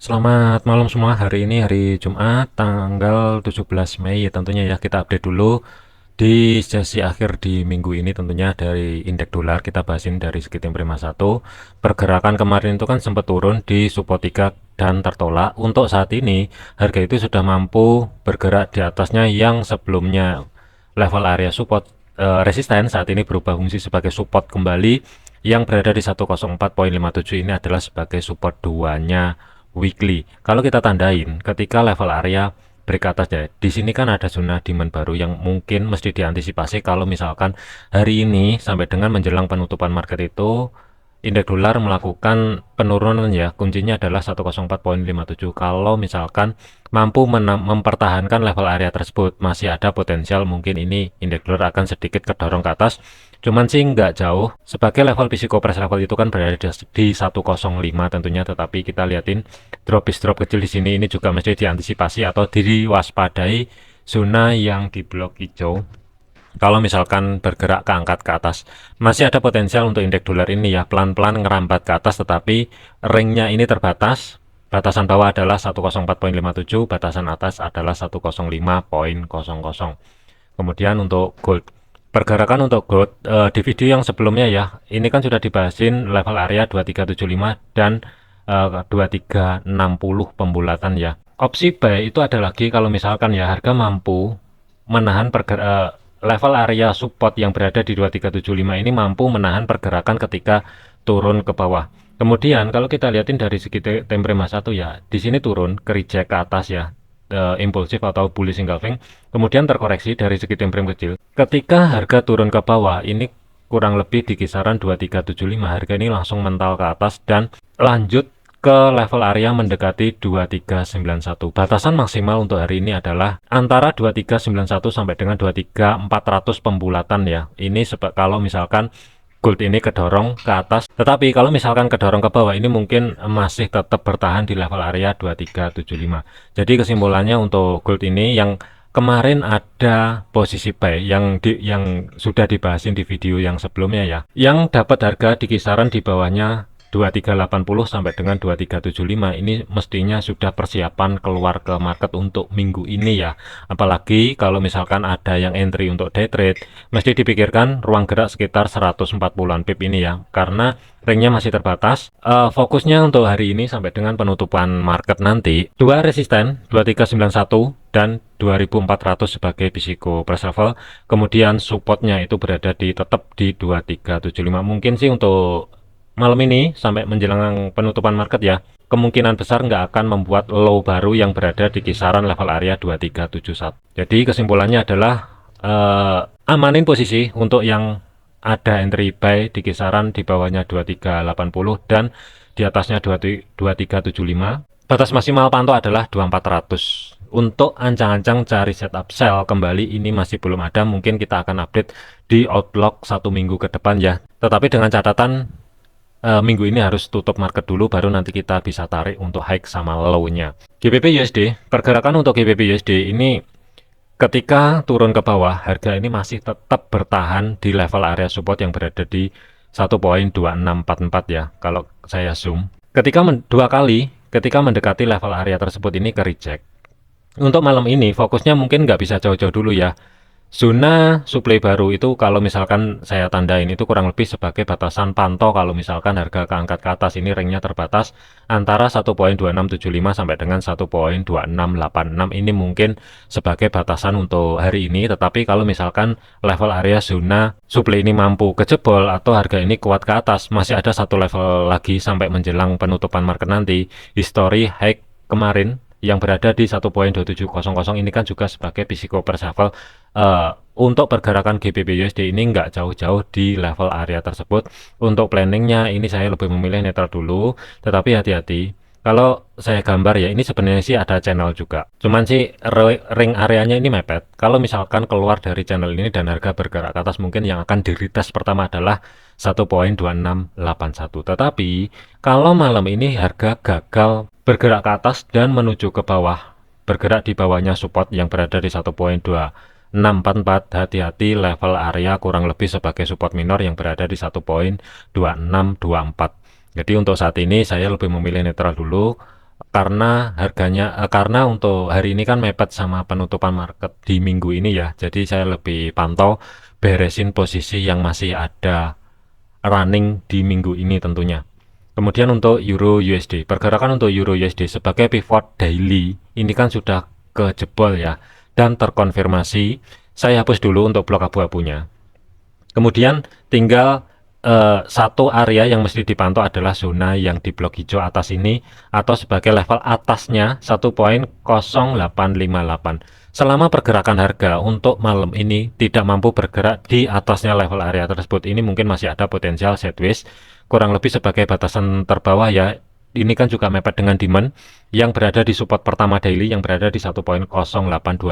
Selamat malam semua. Hari ini hari Jumat tanggal 17 Mei tentunya ya kita update dulu di sesi akhir di minggu ini tentunya dari indeks dolar kita bahasin dari segi tempo 51. Pergerakan kemarin itu kan sempat turun di support 3 dan tertolak. Untuk saat ini harga itu sudah mampu bergerak di atasnya yang sebelumnya level area support resisten saat ini berubah fungsi sebagai support kembali yang berada di 104,57 ini adalah sebagai support duanya weekly. Kalau kita tandain ketika level area break atas ya, di sini kan ada zona demand baru yang mungkin mesti diantisipasi kalau misalkan hari ini sampai dengan menjelang penutupan market itu indeks dolar melakukan penurunan ya, kuncinya adalah 104,57. Kalau misalkan mampu mempertahankan level area tersebut, masih ada potensial mungkin ini indeks dolar akan sedikit kedorong ke atas. Cuman sih nggak jauh. Sebagai level psikopres level itu kan berada di 105 tentunya, tetapi kita liatin drop kecil di sini ini juga mesti diantisipasi atau diwaspadai zona yang di blok hijau. Kalau misalkan bergerak ke angkat ke atas, masih ada potensial untuk indeks dolar ini ya pelan-pelan ngerambat ke atas, tetapi ringnya ini terbatas. Batasan bawah adalah 104,57, batasan atas adalah 105,00. Kemudian untuk gold, pergerakan untuk gold di video yang sebelumnya ya, ini kan sudah dibahasin level area 2375 dan 2360 pembulatan ya. Opsi buy itu ada lagi kalau misalkan ya harga mampu menahan level area support yang berada di 2375 ini mampu menahan pergerakan ketika turun ke bawah. Kemudian kalau kita lihatin dari segi time frame 1 ya, di sini turun ke reject ke atas ya, impulsif atau bullish engulfing, kemudian terkoreksi dari segi time frame kecil. Ketika harga turun ke bawah, ini kurang lebih di kisaran 2375, harga ini langsung mental ke atas dan lanjut ke level area mendekati 2391. Batasan maksimal untuk hari ini adalah antara 2391 sampai dengan 23400 pembulatan ya. Ini kalau misalkan gold ini kedorong ke atas, tetapi kalau misalkan kedorong ke bawah ini mungkin masih tetap bertahan di level area 2375. Jadi kesimpulannya untuk gold ini yang kemarin ada posisi buy yang sudah dibahasin di video yang sebelumnya ya, yang dapat harga di kisaran di bawahnya 2380 sampai dengan 2375 ini mestinya sudah persiapan keluar ke market untuk minggu ini ya. Apalagi kalau misalkan ada yang entry untuk day trade, mesti dipikirkan ruang gerak sekitar 140-an pip ini ya, karena ringnya masih terbatas. Fokusnya untuk hari ini sampai dengan penutupan market nanti, dua resisten 2391 dan 2400 sebagai psiko price level, kemudian supportnya itu berada di tetap di 2375. Mungkin sih untuk malam ini sampai menjelang penutupan market ya, kemungkinan besar nggak akan membuat low baru yang berada di kisaran level area 2371. Jadi kesimpulannya adalah amanin posisi untuk yang ada entry buy di kisaran di bawahnya 2380 dan di atasnya 2375. Batas maksimal pantau adalah 2400. Untuk ancang-ancang cari setup sell kembali ini masih belum ada, mungkin kita akan update di outlook 1 minggu ke depan ya. Tetapi dengan catatan minggu ini harus tutup market dulu baru nanti kita bisa tarik untuk high sama low-nya. GBP USD, pergerakan untuk GBP USD ini ketika turun ke bawah, harga ini masih tetap bertahan di level area support yang berada di 1,2644 ya. Kalau saya zoom, dua kali ketika mendekati level area tersebut ini ke reject. Untuk malam ini fokusnya mungkin nggak bisa jauh-jauh dulu ya. Zona supply baru itu kalau misalkan saya tandain itu kurang lebih sebagai batasan pantau kalau misalkan harga keangkat ke atas ini ringnya terbatas antara 1,2675 sampai dengan 1,2686 ini mungkin sebagai batasan untuk hari ini. Tetapi kalau misalkan level area zona supply ini mampu kejebol atau harga ini kuat ke atas, masih ada satu level lagi sampai menjelang penutupan market nanti. History high kemarin yang berada di 1,2700 ini kan juga sebagai psiko price level. Untuk pergerakan GBP USD ini nggak jauh-jauh di level area tersebut. Untuk planningnya ini saya lebih memilih netral dulu, tetapi hati-hati. Kalau saya gambar ya, ini sebenarnya sih ada channel juga. Cuman sih ring areanya ini mepet. Kalau misalkan keluar dari channel ini dan harga bergerak ke atas, mungkin yang akan di retest pertama adalah 1,2681. Tetapi kalau malam ini harga gagal bergerak ke atas dan menuju ke bawah, bergerak di bawahnya support yang berada di 1,2644, hati-hati level area kurang lebih sebagai support minor yang berada di 1,2624. Jadi untuk saat ini saya lebih memilih netral dulu. karena karena untuk hari ini kan mepet sama penutupan market di minggu ini ya. Jadi saya lebih pantau beresin posisi yang masih ada running di minggu ini tentunya. Kemudian untuk Euro USD, pergerakan untuk Euro USD sebagai pivot daily ini kan sudah kejebol ya dan terkonfirmasi. Saya hapus dulu untuk blok abu-abunya. Kemudian tinggal satu area yang mesti dipantau adalah zona yang di blok hijau atas ini atau sebagai level atasnya 1.0858. Selama pergerakan harga untuk malam ini tidak mampu bergerak di atasnya level area tersebut, ini mungkin masih ada potensial sideways kurang lebih sebagai batasan terbawah ya. Ini kan juga mepet dengan demand yang berada di support pertama daily yang berada di 1.0825.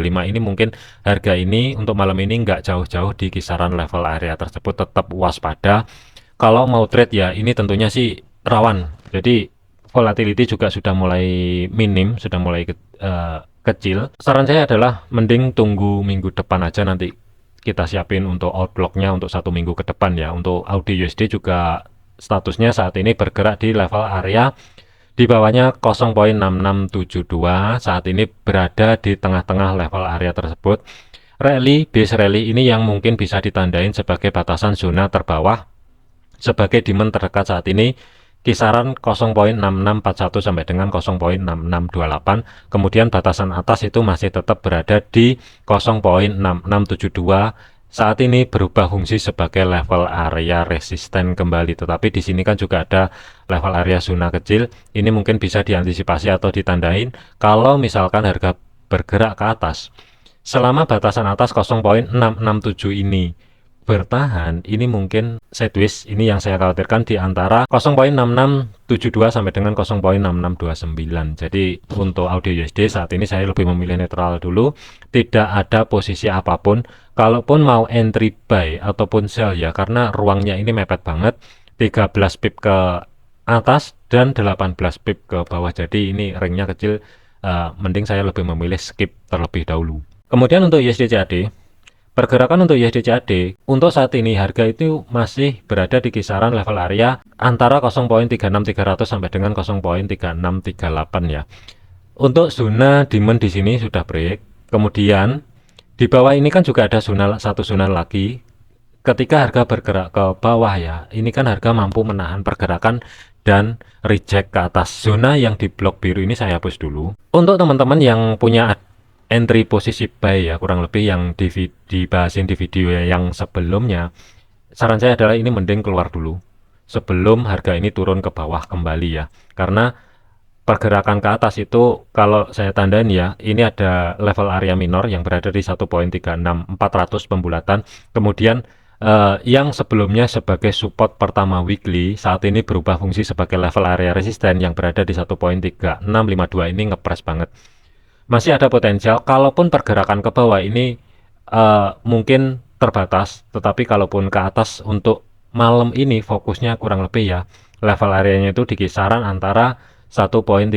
Ini mungkin harga ini untuk malam ini nggak jauh-jauh di kisaran level area tersebut, tetap waspada. Kalau mau trade ya ini tentunya sih rawan. Jadi volatility juga sudah mulai minim, sudah mulai kecil. Saran saya adalah mending tunggu minggu depan aja, nanti kita siapin untuk outlooknya untuk 1 minggu ke depan ya. Untuk Audi USD juga statusnya saat ini bergerak di level area di bawahnya 0.6672, saat ini berada di tengah-tengah level area tersebut. Base rally ini yang mungkin bisa ditandain sebagai batasan zona terbawah sebagai demand terdekat saat ini kisaran 0.6641 sampai dengan 0.6628. Kemudian batasan atas itu masih tetap berada di 0.6672. Saat ini berubah fungsi sebagai level area resisten kembali, tetapi di sini kan juga ada level area zona kecil. Ini mungkin bisa diantisipasi atau ditandain kalau misalkan harga bergerak ke atas. Selama batasan atas 0.667 ini bertahan, ini mungkin sideways. Ini yang saya khawatirkan di antara 0.6672 sampai dengan 0.6629. Jadi untuk Audi USD saat ini saya lebih memilih netral dulu, tidak ada posisi apapun. Kalaupun mau entry buy ataupun sell ya, karena ruangnya ini mepet banget, 13 pip ke atas dan 18 pip ke bawah. Jadi ini ringnya kecil, mending saya lebih memilih skip terlebih dahulu. Kemudian untuk USD CAD, pergerakan untuk USD CAD untuk saat ini harga itu masih berada di kisaran level area antara 0.36300 sampai dengan 0.3638 ya. Untuk zona demand di sini sudah break. Kemudian di bawah ini kan juga ada satu zona lagi. Ketika harga bergerak ke bawah ya, ini kan harga mampu menahan pergerakan dan reject ke atas. Zona yang di blok biru ini saya hapus dulu. Untuk teman-teman yang punya entry posisi buy ya, kurang lebih yang dibahasin di video yang sebelumnya, saran saya adalah ini mending keluar dulu sebelum harga ini turun ke bawah kembali ya. Karena pergerakan ke atas itu kalau saya tandain ya, ini ada level area minor yang berada di 1.36400 pembulatan. Kemudian yang sebelumnya sebagai support pertama weekly saat ini berubah fungsi sebagai level area resisten yang berada di 1.3652. Ini ngepres banget. Masih ada potensial kalaupun pergerakan ke bawah ini mungkin terbatas, tetapi kalaupun ke atas untuk malam ini fokusnya kurang lebih ya level areanya itu di kisaran antara 1.3652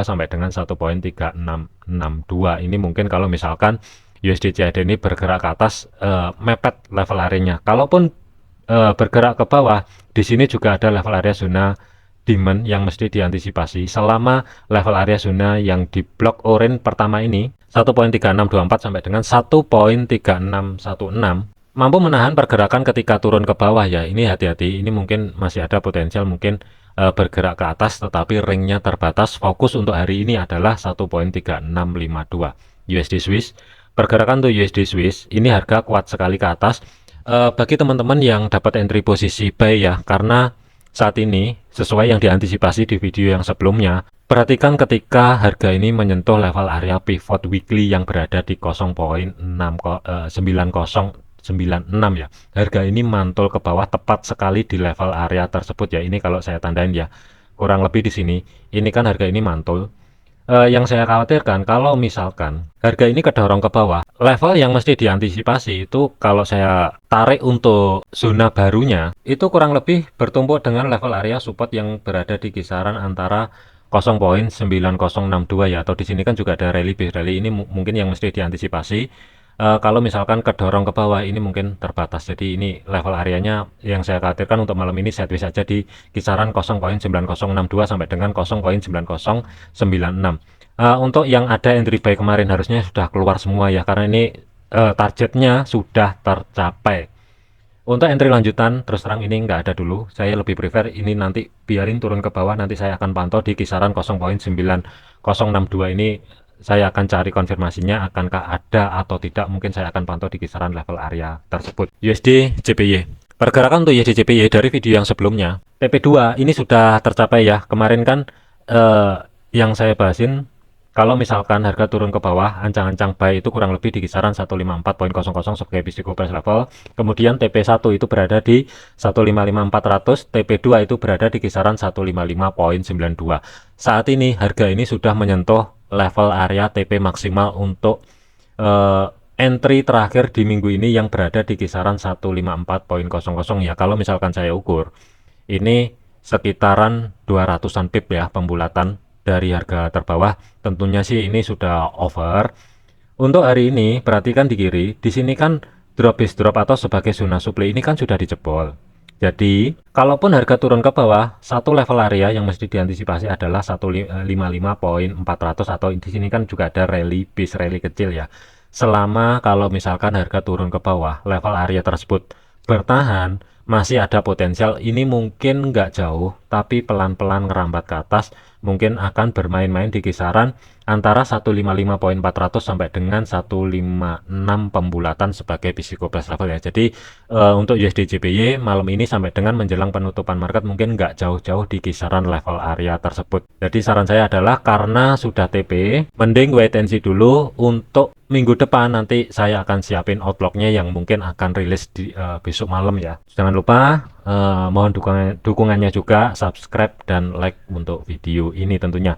sampai dengan 1.3662. Ini mungkin kalau misalkan USD CAD ini bergerak ke atas, mepet level areanya. Kalaupun bergerak ke bawah, di sini juga ada level area zona demand yang mesti diantisipasi. Selama level area zona yang di blok orange pertama ini 1.3624 sampai dengan 1.3616 mampu menahan pergerakan ketika turun ke bawah ya. Ini hati-hati, ini mungkin masih ada potensial mungkin bergerak ke atas, tetapi ringnya terbatas. Fokus untuk hari ini adalah 1.3652 USD Swiss. Pergerakan untuk USD Swiss ini harga kuat sekali ke atas. Bagi teman-teman yang dapat entry posisi buy ya, karena saat ini sesuai yang diantisipasi di video yang sebelumnya, perhatikan ketika harga ini menyentuh level area pivot weekly yang berada di 0.9096 ya. Harga ini mantul ke bawah tepat sekali di level area tersebut ya. Ini kalau saya tandain ya. Kurang lebih di sini. Ini kan harga ini mantul. Yang saya khawatirkan kalau misalkan harga ini kedorong ke bawah, level yang mesti diantisipasi itu kalau saya tarik untuk zona barunya itu kurang lebih bertumpuk dengan level area support yang berada di kisaran antara 0.9062 ya, atau di sini kan juga ada rally base rally. Ini mungkin yang mesti diantisipasi. Kalau misalkan kedorong ke bawah ini mungkin terbatas. Jadi ini level areanya yang saya khawatirkan untuk malam ini sideways saja di kisaran 0,9062 sampai dengan 0,9096. Untuk yang ada entry buy kemarin harusnya sudah keluar semua ya, karena ini targetnya sudah tercapai. Untuk entry lanjutan, terus terang ini nggak ada dulu. Saya lebih prefer ini nanti biarin turun ke bawah, nanti saya akan pantau di kisaran 0,9062 ini. Saya akan cari konfirmasinya, akankah ada atau tidak. Mungkin saya akan pantau di kisaran level area tersebut. USD JPY. Pergerakan untuk USD JPY dari video yang sebelumnya, TP2 ini sudah tercapai ya. Kemarin kan yang saya bahasin, kalau misalkan harga turun ke bawah, ancang-ancang buy itu kurang lebih di kisaran 154.00 sebagai physical price level. Kemudian TP1 itu berada di 155.400, TP2 itu berada di kisaran 155.92. Saat ini harga ini sudah menyentuh level area TP maksimal untuk entry terakhir di minggu ini yang berada di kisaran 154.00 ya. Kalau misalkan saya ukur, ini sekitaran 200-an pip ya pembulatan dari harga terbawah. Tentunya sih ini sudah over. Untuk hari ini perhatikan di kiri, di sini kan drop base drop atau sebagai zona supply ini kan sudah dijebol. Jadi kalaupun harga turun ke bawah, satu level area yang mesti diantisipasi adalah 155.400 atau di sini kan juga ada rally base rally kecil ya. Selama kalau misalkan harga turun ke bawah, level area tersebut bertahan, masih ada potensial ini mungkin nggak jauh, tapi pelan-pelan ngerambat ke atas, mungkin akan bermain-main di kisaran antara 155.400 sampai dengan 156 pembulatan sebagai physical price level ya. Jadi untuk USD JPY malam ini sampai dengan menjelang penutupan market mungkin nggak jauh-jauh di kisaran level area tersebut. Jadi saran saya adalah karena sudah TP, mending wait and see dulu. Untuk minggu depan nanti saya akan siapin outlooknya yang mungkin akan rilis di besok malam ya. Jangan lupa mohon dukungannya juga, subscribe dan like untuk video ini tentunya.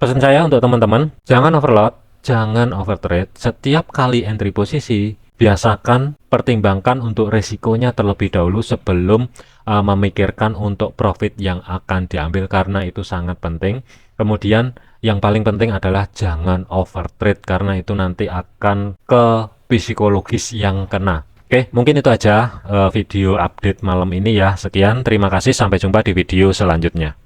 Pesan saya untuk teman-teman, jangan overload, jangan overtrade. Setiap kali entry posisi, biasakan pertimbangkan untuk resikonya terlebih dahulu sebelum memikirkan untuk profit yang akan diambil, karena itu sangat penting. Kemudian yang paling penting adalah jangan overtrade, karena itu nanti akan ke psikologis yang kena. Oke, mungkin itu aja video update malam ini ya. Sekian, terima kasih, sampai jumpa di video selanjutnya.